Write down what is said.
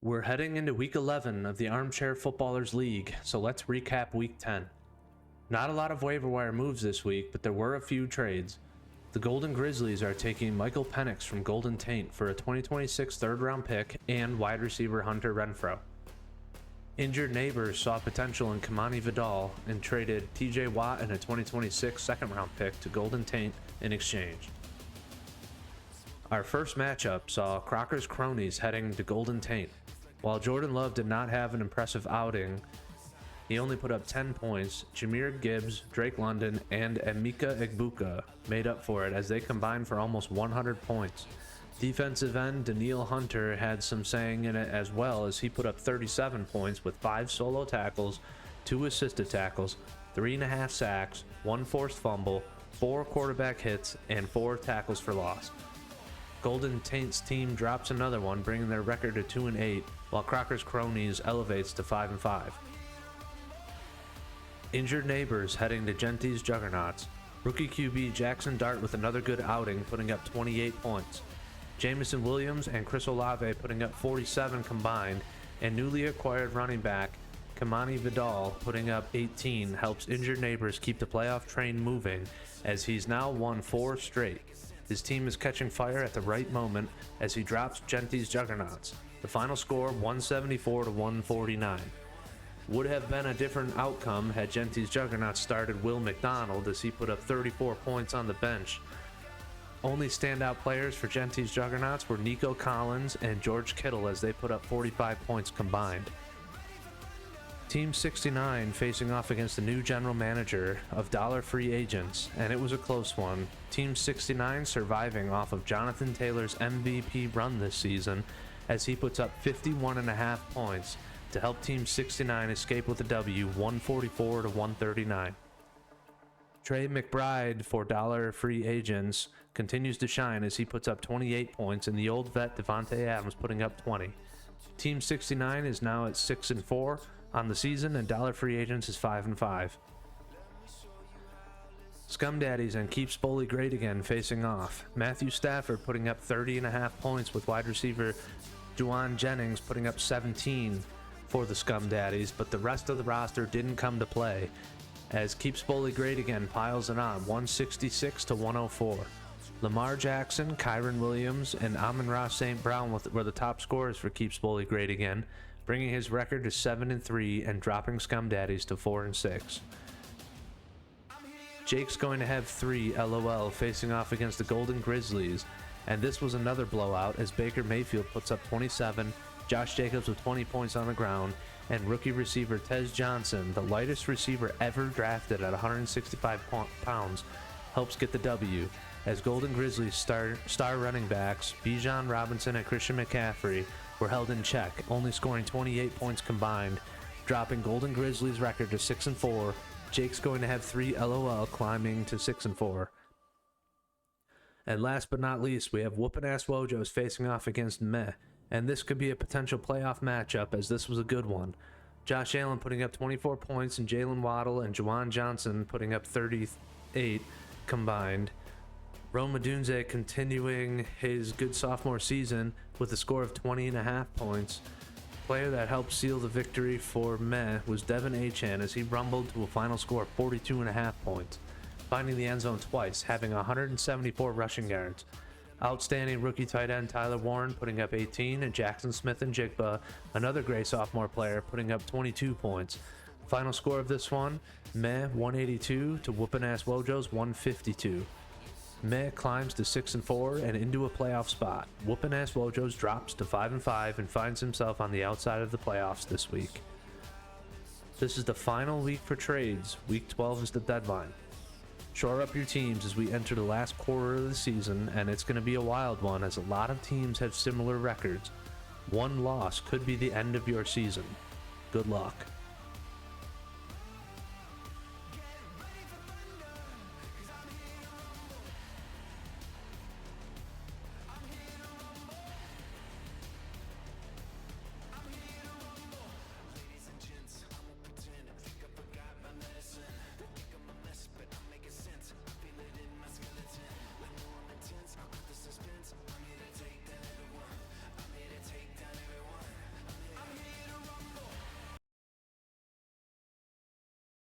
We're heading into Week 11 of the Armchair Footballers League, so let's recap Week 10. Not a lot of waiver wire moves this week, but there were a few trades. The Golden Grizzlies are taking Michael Penix from Golden Taint for a 2026 third-round pick and wide receiver Hunter Renfrow. Injured Neighbors saw potential in Kamani Vidal and traded TJ Watt and a 2026 second-round pick to Golden Taint in exchange. Our first matchup saw Crocker's cronies heading to Golden Taint. While Jordan Love did not have an impressive outing, he only put up 10 points. Jahmyr Gibbs, Drake London, and Emeka Egbuka made up for it as they combined for almost 100 points. Defensive end Daniil Hunter had some saying in it as well, as he put up 37 points with 5 solo tackles, 2 assisted tackles, 3.5 sacks, 1 forced fumble, 4 quarterback hits, and 4 tackles for loss. Golden Taint's team drops another one, bringing their record to 2-8, while Crocker's cronies elevates to 5-5. Injured Neighbors heading to Genty's Juggernauts. Rookie QB Jackson Dart with another good outing, putting up 28 points. Jamison Williams and Chris Olave putting up 47 combined, and newly acquired running back Kamani Vidal putting up 18 helps Injured Neighbors keep the playoff train moving, as he's now won 4 straight. His team is catching fire at the right moment as he drops Genty's Juggernauts. The final score 174-149. Would have been a different outcome had Genty's Juggernauts started Will McDonald, as he put up 34 points on the bench. Only standout players for Genty's Juggernauts were Nico Collins and George Kittle, as they put up 45 points combined. Team 69 facing off against the new general manager of Dollar Free Agents, and it was a close one. Team 69 surviving off of Jonathan Taylor's MVP run this season, as he puts up 51.5 points to help Team 69 escape with a W, 144-139. Trey McBride for Dollar Free Agents continues to shine as he puts up 28 points, and the old vet Devontae Adams putting up 20. Team 69 is now at 6-4 on the season, and Dollar Free Agents is 5-5. Scum Daddies and Keep Spoley Great Again facing off. Matthew Stafford putting up 30.5 points, with wide receiver Juwan Jennings putting up 17 for the Scum Daddies, but the rest of the roster didn't come to play, as Keep Spoley Great Again piles it on, 166-104. Lamar Jackson, Kyron Williams, and Amon-Ra St. Brown were the top scorers for Keep Spoley Great Again, bringing his record to 7-3 and dropping Scum Daddies to 4-6. Jake's going to have 3 LOL facing off against the Golden Grizzlies, and this was another blowout as Baker Mayfield puts up 27, Josh Jacobs with 20 points on the ground, and rookie receiver Tez Johnson, the lightest receiver ever drafted at 165 pounds, helps get the W, as Golden Grizzlies star running backs Bijan Robinson and Christian McCaffrey were held in check, only scoring 28 points combined, dropping Golden Grizzlies' record to 6-4. Jake's going to have 3 LOL, climbing to 6-4. And last but not least, we have Whoopin' Ass Wojos facing off against Meh, and this could be a potential playoff matchup, as this was a good one. Josh Allen putting up 24 points, and Jalen Waddle and Juwan Johnson putting up 38 combined. Rome Odunze continuing his good sophomore season with a score of 20.5 points. Player that helped seal the victory for Meh was Devin Achane, as he rumbled to a final score of 42.5 points, finding the end zone twice, having 174 rushing yards. Outstanding rookie tight end Tyler Warren putting up 18, and Jackson Smith and Jigba, another great sophomore player, putting up 22 points. Final score of this one, Meh 182 to Whoopin' Ass Wojos 152. Meh climbs to 6-4 and into a playoff spot. Whoopin' Ass Wojos drops to 5-5 and finds himself on the outside of the playoffs this week. This is the final week for trades. Week 12 is the deadline. Shore up your teams as we enter the last quarter of the season, and it's going to be a wild one as a lot of teams have similar records. One loss could be the end of your season. Good luck.